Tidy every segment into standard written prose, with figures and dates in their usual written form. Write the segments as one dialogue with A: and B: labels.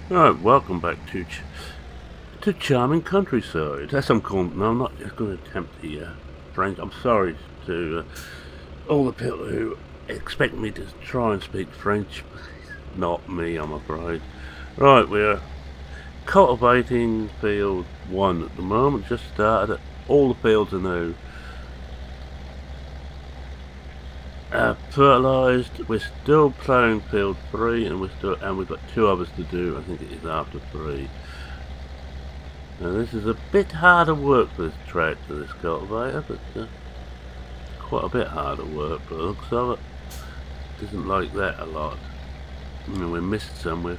A: Right, welcome back to charming countryside. As I'm calling, no, I'm not going to attempt the French. I'm sorry to all the people who expect me to try and speak French. Not me, I'm afraid. Right, we're cultivating field 1 at the moment. Just started it. All the fields are now fertilised. We're still ploughing field 3, and we've got 2 others to do. I think it is after 3. Now this is a bit harder work for this tractor, this cultivator, but quite a bit harder work by the looks of it. Doesn't like that a lot. We missed somewhere.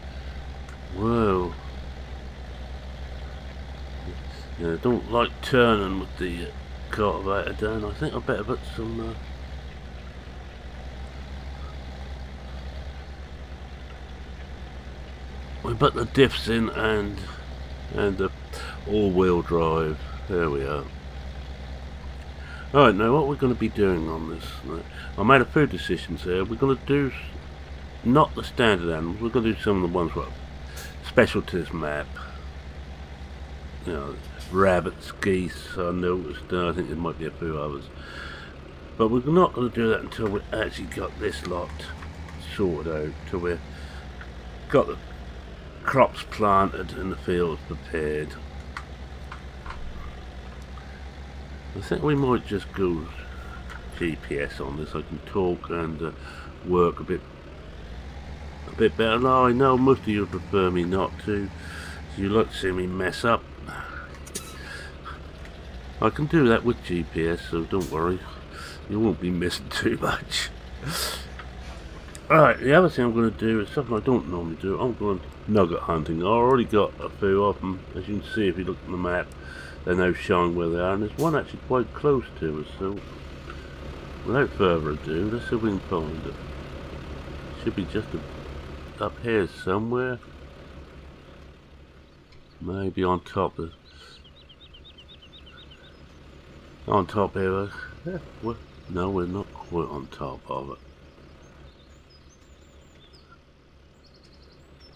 A: Whoa. Yeah, I don't like turning with the cultivator down. I think I better put some we put the diffs in and the all-wheel drive. There we are. Alright, now what we're going to be doing on this, I made a few decisions here. We're going to do not the standard animals, we're going to do some of the ones that are special to this map. You know, rabbits, geese, I noticed, I think there might be a few others. But we're not going to do that until we actually got this lot sorted out, till we've got the crops planted and the fields prepared. I think we might just go GPS on this. I can talk and work a bit better. Now I know most of you prefer me not to. You like to see me mess up. I can do that with GPS, so don't worry. You won't be missing too much. Alright, the other thing I'm going to do is something I don't normally do. I'm going nugget hunting. I already got a few of them. As you can see if you look at the map, they're now showing where they are, and there's one actually quite close to us, so without further ado, let's see if we can find it. Should be just up here somewhere. Maybe on top of... On top here. No, we're not quite on top of it.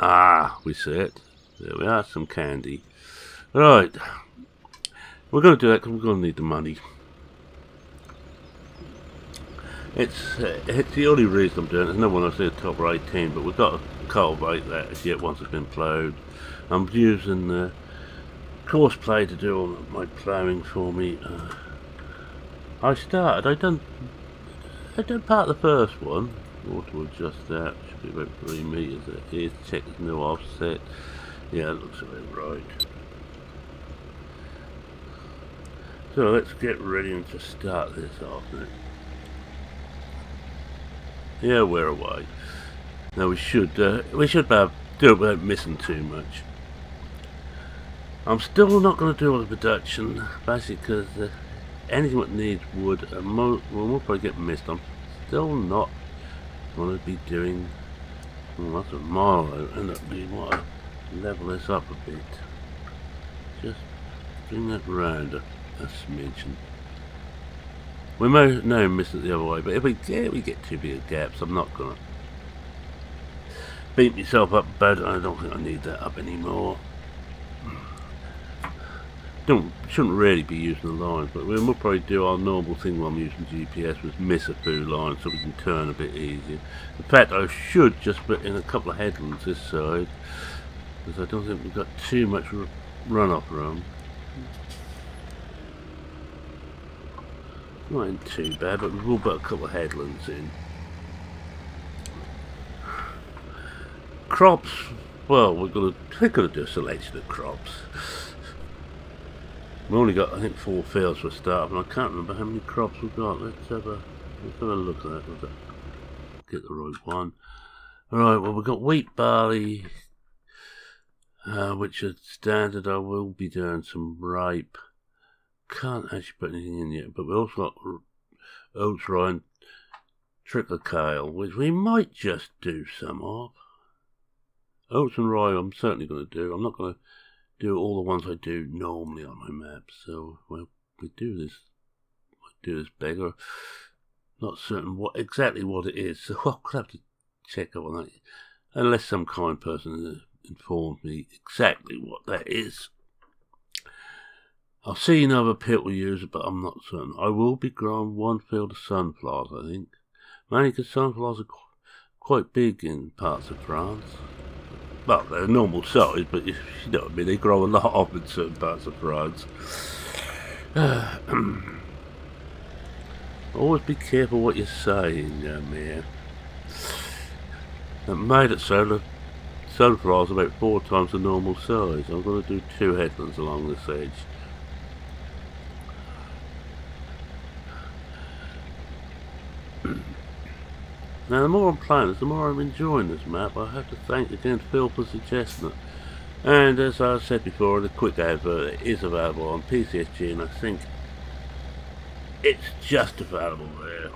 A: Ah, we see it. There we are, some candy. Right. We're going to do that because we're going to need the money. It's the only reason I'm doing it. There's no one else at the top right team, but we've got to cultivate that as yet once it's been ploughed. I'm using course play to do all my ploughing for me. I done part of the first one. Auto adjust that. Should be about 3 meters. Here's check there's no offset. Yeah, it looks about right. So let's get ready and just start this off now. Yeah, we're away. Now we should do it without missing too much. I'm still not going to do all the production, basically because anything that needs wood will probably get missed. I'm still not going to be doing. Well, that's a mile out, and we want to level this up a bit. Just bring that round a smidgen. We may now miss it the other way, but if we get too big gaps, I'm not going to beat myself up bad. I don't think I need that up anymore. Shouldn't really be using the lines, but we'll probably do our normal thing while I'm using GPS, was miss a few lines so we can turn a bit easier. In fact, I should just put in a couple of headlands this side, because I don't think we've got too much runoff room. Not in too bad, but we will put a couple of headlands in. Crops, well, we're gonna do a selection of crops. We've only got, I think, 4 fields for a start, and I can't remember how many crops we've got. Let's have a look at that. We'll get the right one. Alright, well, we've got wheat, barley, which are standard. I will be doing some rape. Can't actually put anything in yet, but we also got oats, rye, and trickle kale, which we might just do some of. Oats and rye I'm certainly going to do. I'm not going to do all the ones I do normally on my maps, so well, we do this beggar. Not certain exactly what it is, so I'll have to check up on that. Unless some kind person informed me exactly what that is. I've seen other people use it, but I'm not certain. I will be growing one field of sunflowers, I think. Mainly because sunflowers are quite big in parts of France. Well, they're normal size, but you know what I mean, they grow a lot of in certain parts of France. Always be careful what you're saying, man. It made it so that sunflowers are about 4 times the normal size. I'm going to do 2 headlands along this edge. Now, the more I'm playing this, the more I'm enjoying this map. I have to thank again Phil for suggesting it. And as I said before, the quick advert, it is available on PCSG, and I think it's just available there.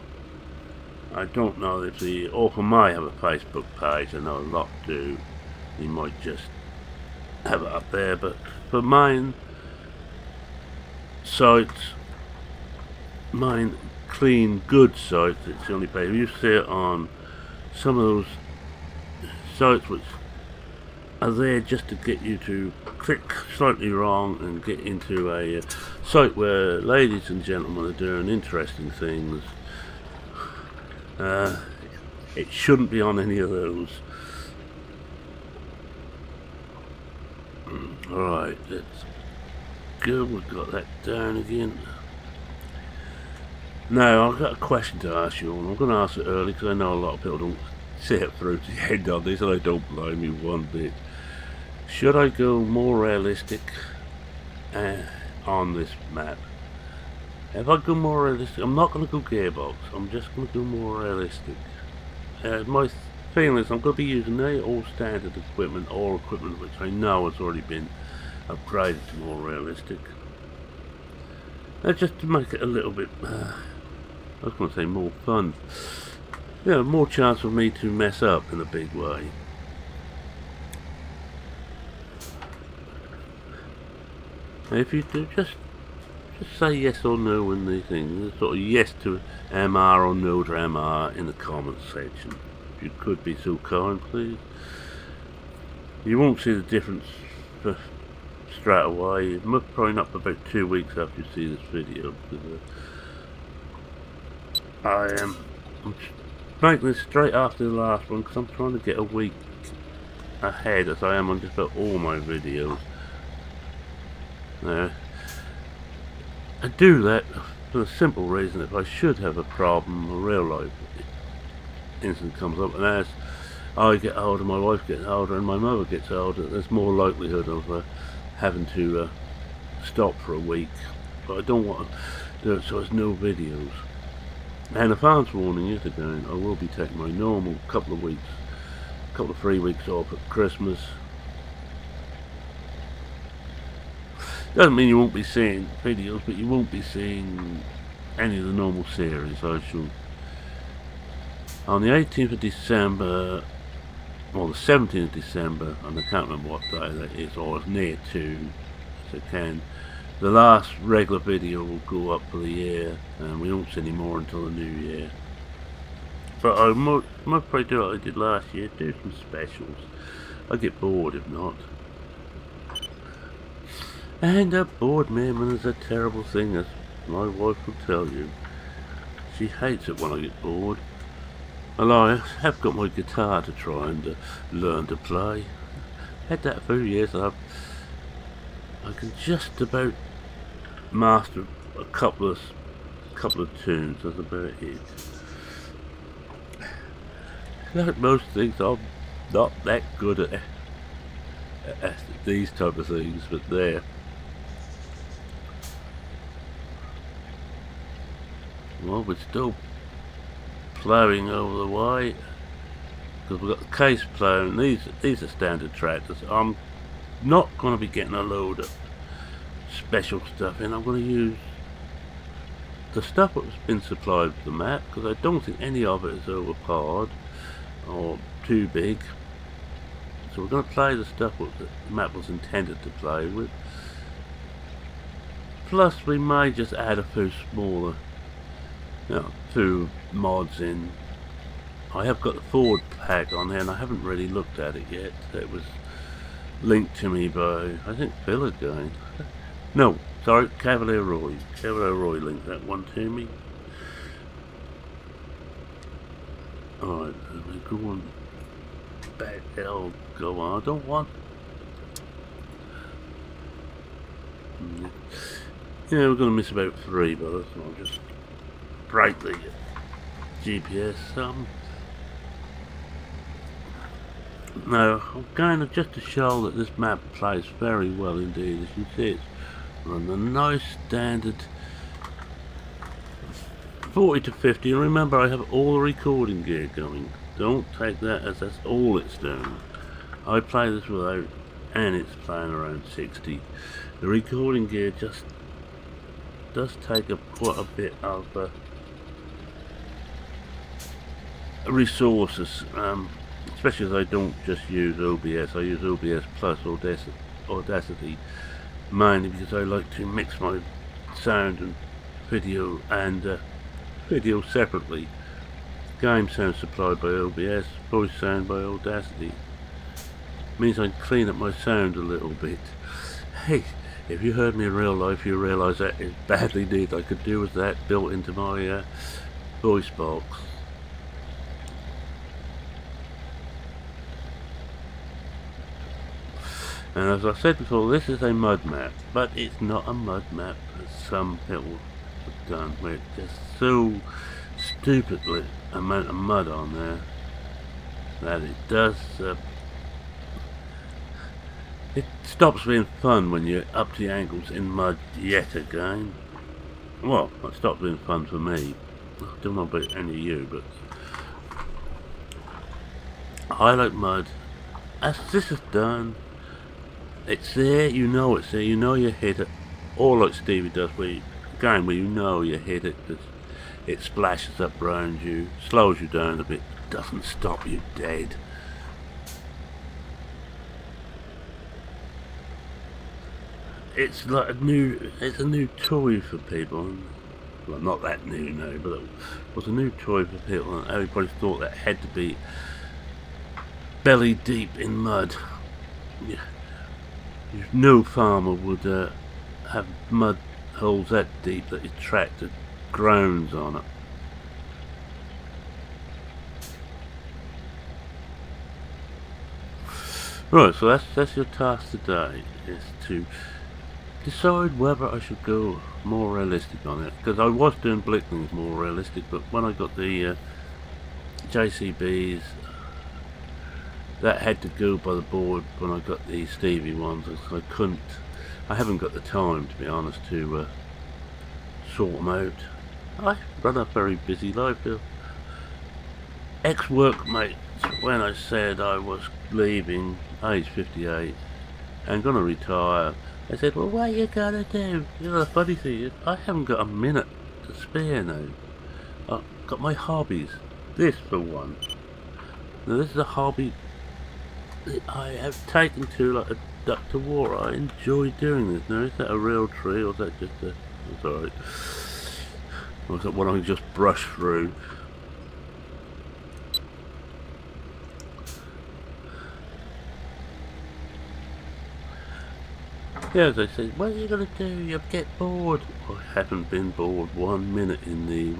A: I don't know if the author might have a Facebook page. I know a lot do. He might just have it up there, but for mine sites, mine clean, good sites, it's the only page. You see it on some of those sites which are there just to get you to click slightly wrong and get into a site where ladies and gentlemen are doing interesting things. It shouldn't be on any of those. Alright, that's good. We've got that down again. Now, I've got a question to ask you, and I'm going to ask it early because I know a lot of people don't see it through to the end on this, and I don't blame you one bit. Should I go more realistic on this map? If I go more realistic, I'm not going to go gearbox, I'm just going to go more realistic. My feeling is I'm going to be using all standard equipment, or equipment which I know has already been upgraded to more realistic. Just to make it a little bit, I was going to say more fun. Yeah, more chance for me to mess up in a big way. If you do, just say yes or no in the thing. Sort of yes to MR or no to MR in the comments section. If you could be so kind, please. You won't see the difference straight away. Probably not for about 2 weeks after you see this video. Because, I'm making this straight after the last one because I'm trying to get a week ahead, as I am on just about all my videos. I do that for the simple reason if I should have a problem, a real life incident comes up, and as I get older, my wife gets older, and my mother gets older, there's more likelihood of having to stop for a week. But I don't want to do it so there's no videos. And advance warning yet again, I will be taking my normal couple of 3 weeks off at Christmas. Doesn't mean you won't be seeing videos, but you won't be seeing any of the normal series. I shall, on the 18th of December, or the 17th of December, and I can't remember what day that is, or as near to as I can, the last regular video will go up for the year, and we won't see any more until the new year. But I might probably do what I did last year, do some specials. I get bored if not. And a bored man is a terrible thing, as my wife will tell you. She hates it when I get bored. Although I have got my guitar to try and learn to play. Had that for years. I can just about master a couple of tunes. That's about it. Like most things, I'm not that good at these type of things, but there. Well, we're still ploughing over the way because we've got the case ploughing. These are standard tractors. I'm not going to be getting a load of special stuff in. I'm going to use the stuff that's been supplied with the map because I don't think any of it is overpowered or too big. So we're going to play the stuff that the map was intended to play with. Plus we may just add a few smaller, few mods in. I have got the Ford pack on there and I haven't really looked at it yet. It was linked to me by, I think, Phil again. No, sorry, Cavalier Roy. Cavalier Roy linked that one to me. Alright, we're going back. Oh, go on. I don't want. Yeah, we're going to miss about 3, but I'll just break the GPS some. Now, I'm going to just to show that this map plays very well indeed. As you can see, it's on a nice standard 40 to 50. And remember, I have all the recording gear going. Don't take that as that's all it's doing. I play this without, and it's playing around 60. The recording gear just does take quite a bit of resources, especially as I don't just use OBS. I use OBS plus Audacity mainly because I like to mix my sound and video separately. Game sound supplied by OBS, voice sound by Audacity. Means I clean up my sound a little bit. Hey, if you heard me in real life, you realise that is badly needed. I could do with that built into my voice box. And as I said before, this is a mud map, but it's not a mud map as some people have done, where it's just so stupidly amount of mud on there that it does it stops being fun when you're up to your ankles in mud yet again. Well, it stopped being fun for me. I don't know about any of you, but I like mud. As this is done, it's there, you know it's there, you know you hit it. Or like Stevie does, where you know you hit it, because it splashes up around you, slows you down a bit, doesn't stop you dead. It's like a new toy for people. Well, not that new now, but it was a new toy for people, and everybody thought that had to be belly deep in mud. Yeah. No farmer would have mud holes that deep that your tractor groans on it. Right, so that's your task today, is to decide whether I should go more realistic on it, because I was doing Blicklings more realistic, but when I got the JCBs, that had to go by the board when I got the Stevie ones. I haven't got the time, to be honest, to sort them out. I run a very busy life here. Ex-workmates, when I said I was leaving, age 58, and gonna retire, they said, well, what are you gonna do? You know, the funny thing is, I haven't got a minute to spare now. I've got my hobbies. This, for one. Now, this is a hobby I have taken to like a duck to water. I enjoy doing this. Now, is that a real tree, or is that just a... That's alright. Or is that one I can just brush through? Yeah, as I said, what are you going to do? You'll get bored. I haven't been bored 1 minute in the,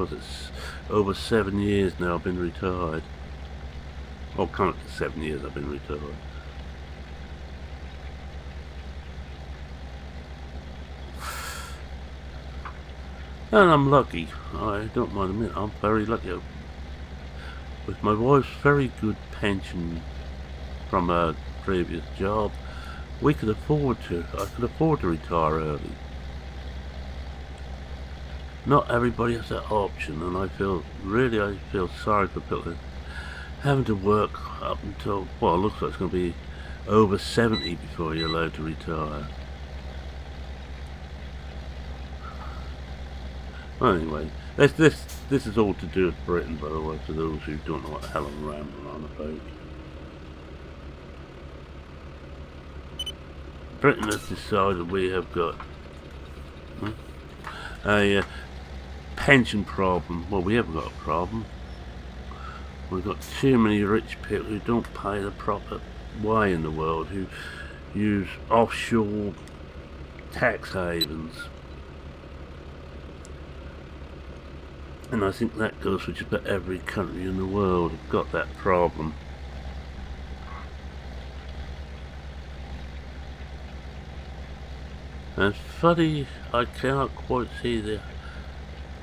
A: over 7 years now I've been retired. Oh, come up to 7 years I've been retired. And I'm lucky. I don't mind admitting, I'm very lucky. With my wife's very good pension from a previous job, I could afford to retire early. Not everybody has that option, and I feel sorry for people having to work up until, well, it looks like it's going to be over 70 before you're allowed to retire. Well, anyway, this is all to do with Britain, by the way, for those who don't know what the hell I'm rambling on about. Britain has decided we have got a pension problem. Well, we haven't got a problem. We've got too many rich people who don't pay the proper way in the world, who use offshore tax havens. And I think that goes for just about every country in the world. Have got that problem. And it's funny, I cannot quite see the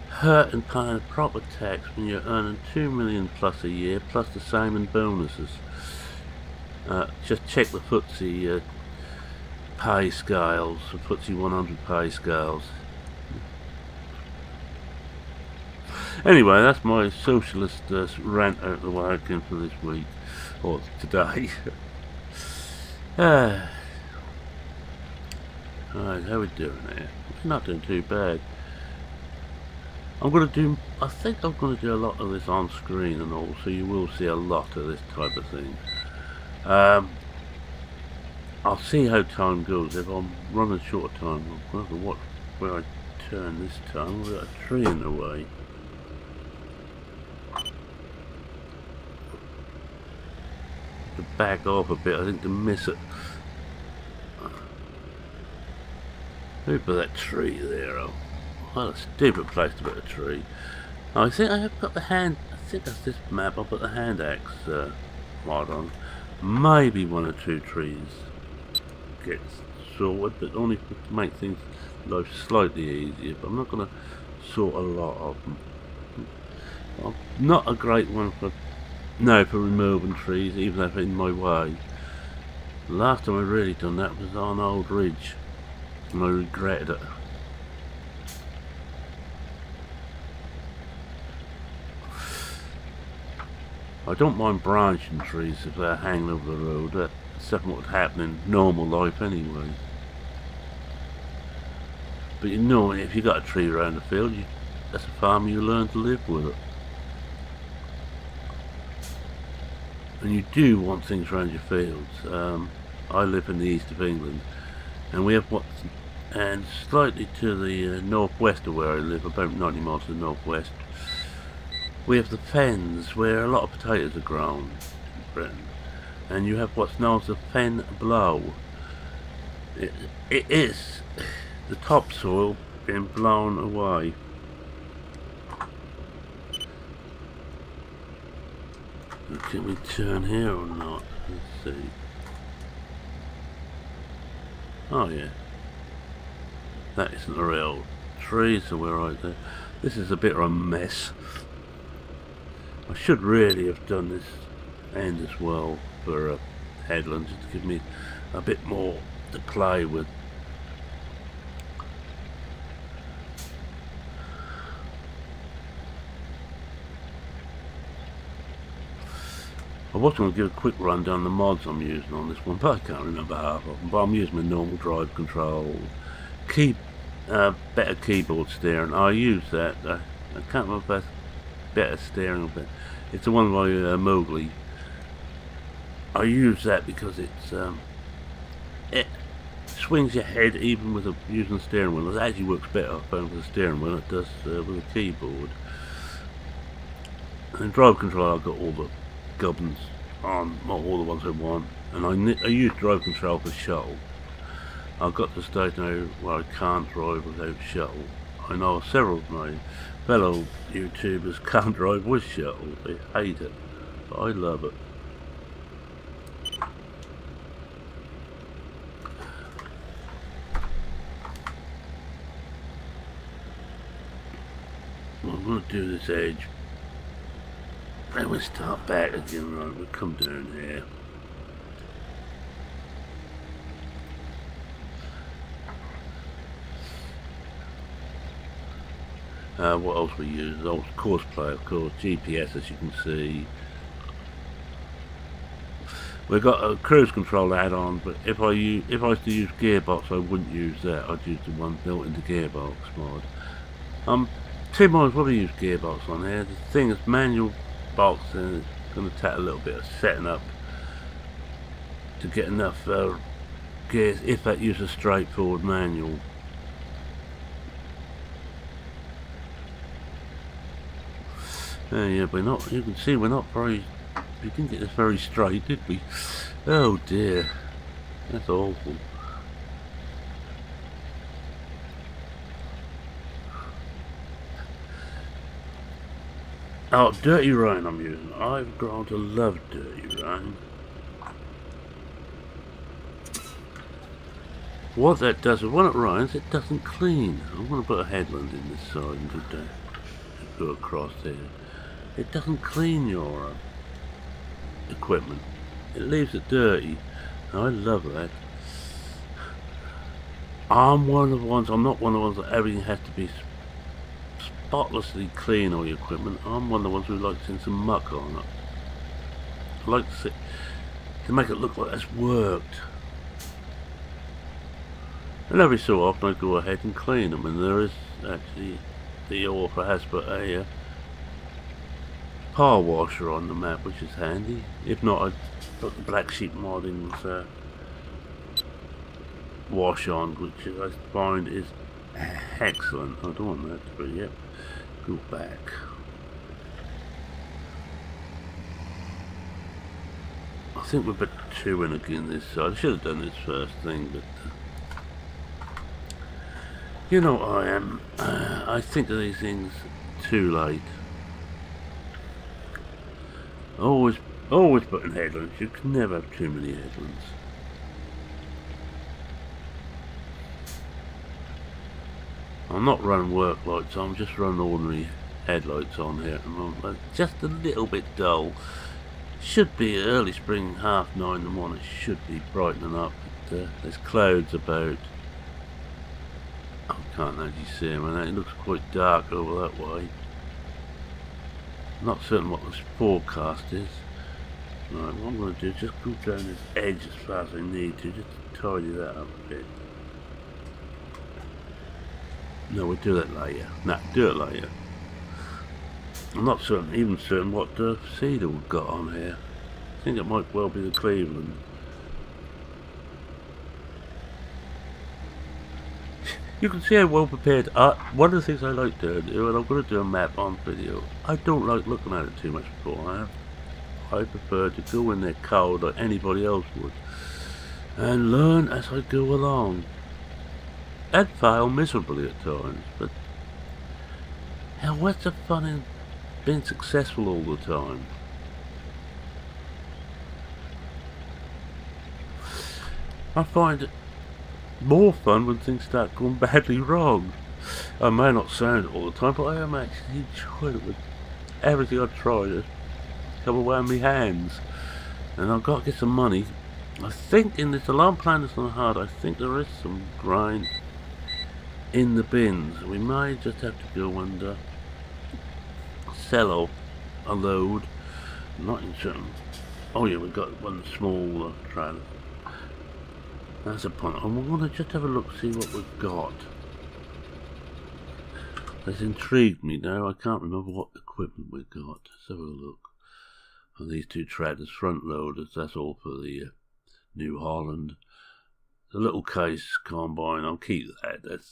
A: hurt in paying proper tax when you're earning 2 million plus a year, plus the same in bonuses. Just check the FTSE pay scales, the FTSE 100 pay scales. Anyway, that's my socialist rant out the way again for this week, or today. Alright, how are we doing here? We're not doing too bad. I think I'm going to do a lot of this on screen and all, so you will see a lot of this type of thing. I'll see how time goes. If I'm running short of time, I'll have to watch where I turn this time. We've got a tree in the way. To back off a bit, I think, to miss it. Who put that tree there? Oh, what a stupid place to put a tree. I think I have got the hand. I think that's this map. I'll put the hand axe mod on. Maybe one or two trees get sorted, but only to make things life slightly easier. But I'm not going to sort a lot of them. I'm not a great one for removing trees, even if they're in my way. The last time I really done that was on Old Ridge. And I regretted it. I don't mind branching trees if they're hanging over the road. That's something what would happen in normal life anyway. But you know, if you got a tree around the field, that's a farm you learn to live with it. And you do want things around your fields. I live in the east of England, and we have and slightly to the northwest of where I live, about 90 miles to the northwest, we have the fens where a lot of potatoes are grown in Britain, and you have what's known as the fen blow. It is the topsoil being blown away. Can we turn here or not? Let's see. Oh yeah. That isn't a real tree, so we're right there. This is a bit of a mess. I should really have done this end as well for headland, just to give me a bit more to play with. I was going to give a quick run down the mods I'm using on this one, but I can't remember half of them. But I'm using my normal drive control, better keyboard steering. I use that. I can't remember if that's better steering, but it's the one by Mowgli. I use that because it's it swings your head even with using the steering wheel. It actually works better with the steering wheel than it does with a keyboard. And drive control, I've got all the gubbins on, all the ones I want, and I use drive control for shuttle. I've got to the stage now where I can't drive without shuttle. I know several of my fellow YouTubers can't drive with shuttle. They hate it, but I love it. Well, I'm going to do this edge. Then we start back again, right, we'll come down here. What else we use? Oh, course play, of course, GPS, as you can see. We've got a cruise control add-on, but if I was to use gearbox, I wouldn't use that. I'd use the one built into gearbox mod. Two mods will use gearbox on here. The thing is manual box, and it's going to take a little bit of setting up to get enough gears if that uses a straightforward manual. Yeah, we're not. You can see we're not very. We didn't get this very straight, did we? Oh dear. That's awful. Oh, Dirty Rain I'm using. I've grown to love Dirty Rain. What that does is when it rains, it doesn't clean. I'm going to put a headland in this side and go across there. It doesn't clean your equipment. It leaves it dirty. I love that. I'm one of the ones, I'm not one of the ones that everything has to be spotlessly clean, all your equipment. I'm one of the ones who likes seeing some muck on it. I like to make it look like it's worked. And every so often I go ahead and clean them, and there is actually, the author has put a power washer on the map, which is handy. If not, I'd put the Black Sheep Modding's wash on, which I find is excellent. I don't want that to be, yep. Go back. I think we're a bit too in again this side. I should have done this first thing, but you know what I am. I think of these things too late. Always putting headlands. You can never have too many headlands. I'm not running work lights, I'm just running ordinary headlights on here at the moment. Just a little bit dull. Should be early spring, 9:30 in the morning. It should be brightening up. But, there's clouds about. I can't actually see them, and it looks quite dark over that way. Not certain what this forecast is. Right, what I'm going to do is just go down this edge as far as I need to, just to tidy that up a bit. No, we'll do that later. Nah, do it later. I'm not even certain what cedar we've got on here. I think it might well be the Cleveland. You can see how well prepared. One of the things I like doing, when I'm going to do a map on video, I don't like looking at it too much beforehand. I prefer to go in there cold like anybody else would, and learn as I go along. And fail miserably at times, but hell, what's the fun in being successful all the time? I find it more fun when things start going badly wrong. I may not sound it all the time, but I am actually enjoying it with everything I try to come away in my hands. And I've got to get some money. I think in this alarm plan that's on hard, I think there is some grind in the bins. We may just have to go and sell off a load. Not in certain. Oh yeah, we've got one small trailer. That's a point. I'm going to just have a look, see what we've got. That's intrigued me now. I can't remember what equipment we've got. Let's have a look. And these two tractors, front loaders, that's all for the New Holland. The little case combine, I'll keep that.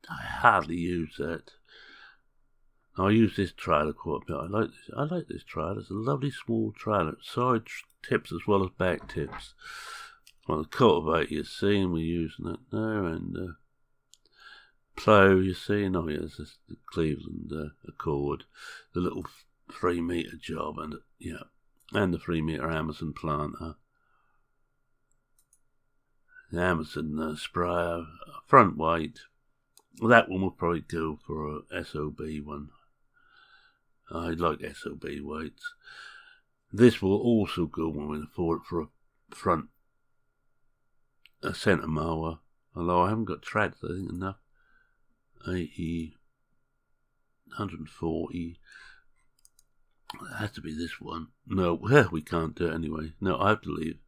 A: I hardly use that. I use this trailer quite a bit. I like this trailer. It's a lovely small trailer. Side tips as well as back tips. Well, the cultivator you're seeing, we're using that there, and plough you're seeing. Oh yeah, this is the Cleveland Accord. The little 3 metre job, and yeah, and the 3 metre Amazon planter. The Amazon sprayer, front weight. That one will probably go for a SOB one. I like SOB weights. This will also go when we afford it for a centre mower. Although I haven't got tracks, I think enough. 80, 140. It has to be this one. No, we can't do it anyway. No, I have to leave.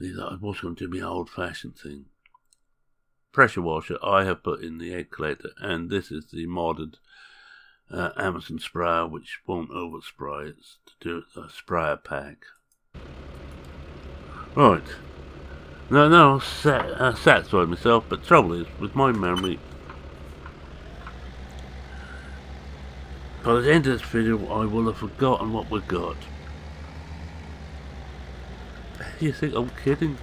A: I was going to do my old-fashioned thing. Pressure washer I have put in the egg collector, and this is the modded Amazon sprayer, which won't overspray. It's to do a sprayer pack. Right. No, I satisfied myself, but trouble is, with my memory, by the end of this video, I will have forgotten what we've got. You think I'm kidding?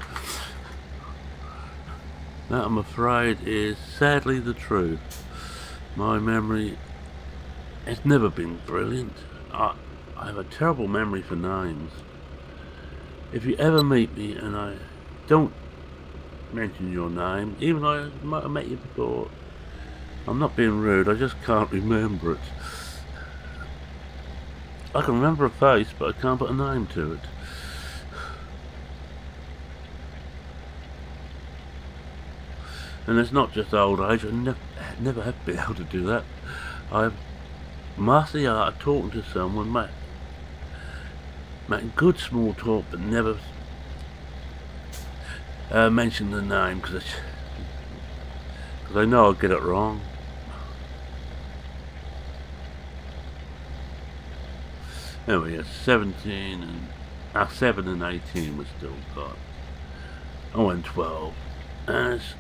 A: That, I'm afraid, is sadly the truth. My memory has never been brilliant. I have a terrible memory for names. If you ever meet me and I don't mention your name, even though I might have met you before, I'm not being rude, I just can't remember it. I can remember a face, but I can't put a name to it. And it's not just old age, I never have been able to do that. I've mastered the art of talking to someone, making good small talk, but never mention the name, because I know I'll get it wrong. Anyway, 17 and 7 and 18 we still got. Oh, and 12, and it's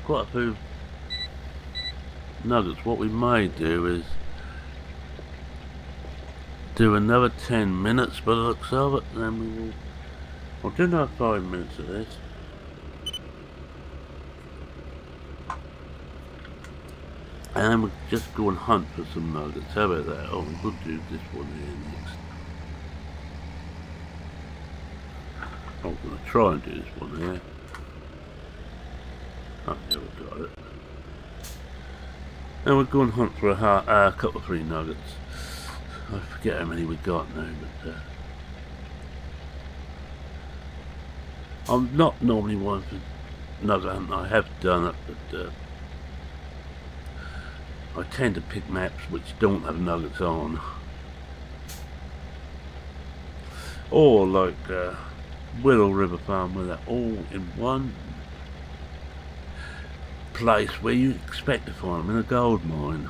A: quite a few nuggets. What we may do is do another 10 minutes by the looks of it, and then we'll do another 5 minutes of this. And then we'll just go and hunt for some nuggets. How about that? Oh, we'll do this one here next. I'm going to try and do this one here. Oh, yeah, we got it. And we'll go and hunt for a couple of 3 nuggets. I forget how many we got now, but I'm not normally one for nugget hunting. I have done it, but I tend to pick maps which don't have nuggets on. Or like Willow River Farm, where they're all in one place where you expect to find them, in a gold mine.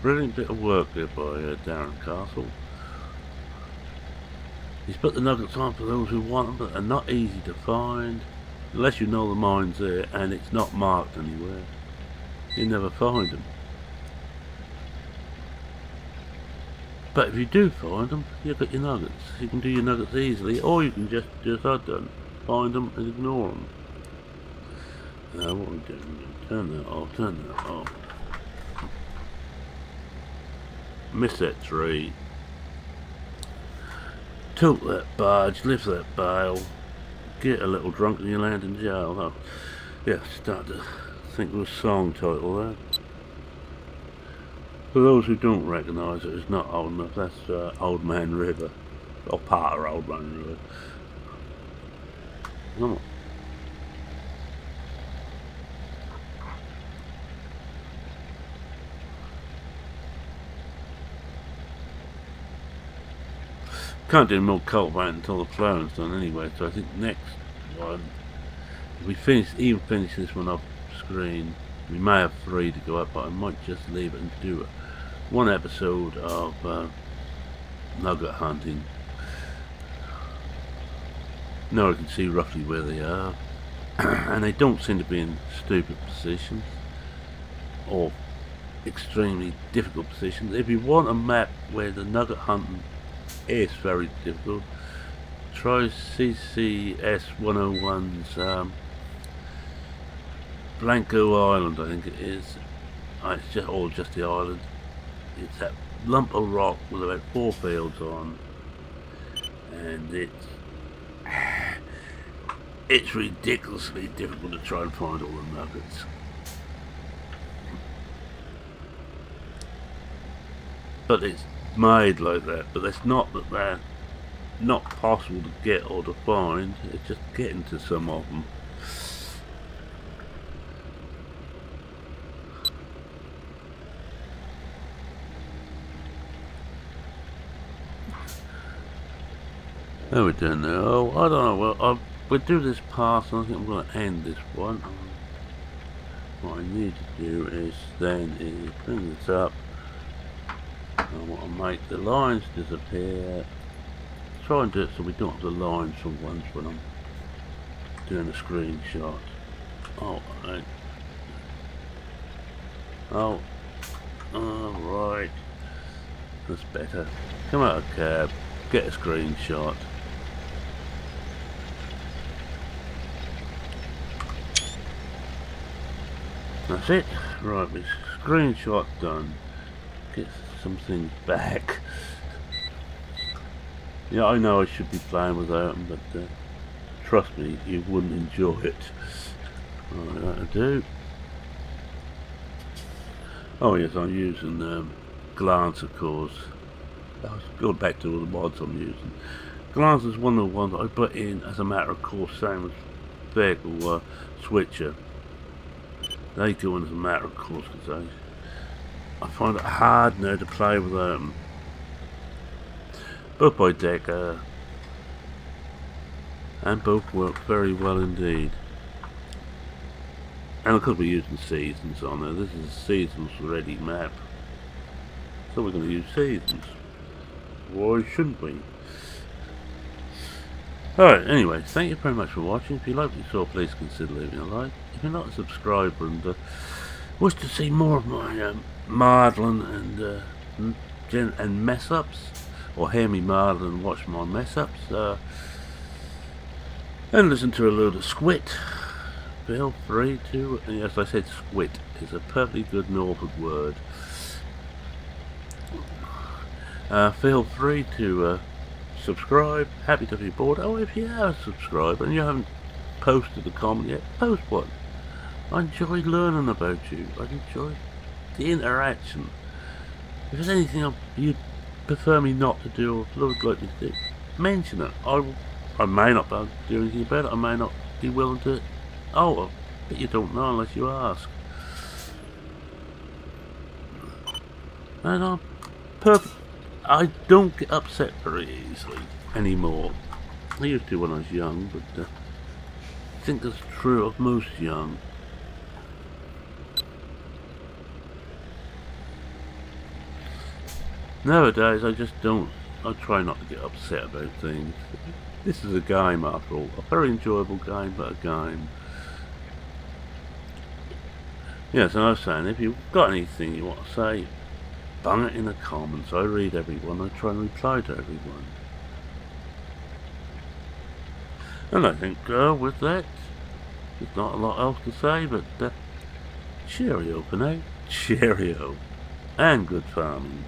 A: Brilliant bit of work there by Darren Castle. He's put the nuggets on for those who want them, but they're not easy to find unless you know the mine's there and it's not marked anywhere. You never find them. But if you do find them, you've got your nuggets. You can do your nuggets easily, or you can just do as I've done, find them and ignore them. Now what we do? Turn that off. Turn that off. Miss that tree. Tilt that barge. Lift that bale. Get a little drunk and you land in jail. Oh, yeah, start to think of a song title there. For those who don't recognise it, it's not old enough. That's Old Man River, or part of Old Man River. Come on. Can't do more cultivating until the plowing's done anyway. So I think next one, if we even finish this one off screen, we may have 3 to go up, but I might just leave it and do one episode of nugget hunting. Now I can see roughly where they are, and they don't seem to be in stupid positions or extremely difficult positions. If you want a map where the nugget hunting is very difficult, try CCS 101's Blanco Island, I think it is. It's just the island. It's that lump of rock with about 4 fields on, and it's ridiculously difficult to try and find all the nuggets. But it's made like that. But it's not that they're not possible to get or to find. It's just getting to some of them. How are we doing now? Oh, I don't know. Well, we'll do this pass, and I think I'm going to end this one. What I need to do is then bring this up. I want to make the lines disappear. Try and do it so we don't have the lines from ones when I'm doing a screenshot. Oh, alright. That's better. Come out of cab, get a screenshot. That's it. Right, this screenshot done. Get some things back. Yeah, I know I should be playing without them, but trust me, you wouldn't enjoy it. Alright, that'll do. Oh yes, I'm using Glance, of course. I was going back to all the mods I'm using. Glance is one of the ones I put in as a matter of course, same as Vehicle Switcher. They do it as a matter of course, because I find it hard now to play without them. Both by deck, and both work very well indeed. And because we're using seasons on there, this is a seasons ready map, so we're going to use seasons. Why shouldn't we? Alright, anyway, thank you very much for watching. If you like what you saw, please consider leaving a like. If you're not a subscriber and wish to see more of my maudlin and mess ups, or hear me maudlin and watch my mess ups, and listen to a load of squit, feel free to, and yes, I said squit is a perfectly good Norfolk word. Feel free to subscribe. Happy to be bored. Oh, if you are a subscriber and you haven't posted a comment yet, post one. I enjoy learning about you. I enjoy the interaction. If there's anything you'd prefer me not to do or would like me to do, mention it. I may not be able to do anything about it. I may not be willing to. Oh, but you don't know unless you ask. And I'm perfect. I don't get upset very easily anymore. I used to when I was young, but I think that's true of most young. Nowadays, I just don't. I try not to get upset about things. This is a game, after all. A very enjoyable game, but a game. Yes, and I was saying, if you've got anything you want to say, bung it in the comments. I read everyone. I try and reply to everyone. And I think with that, there's not a lot else to say, but cheerio for now. Cheerio. And good farming.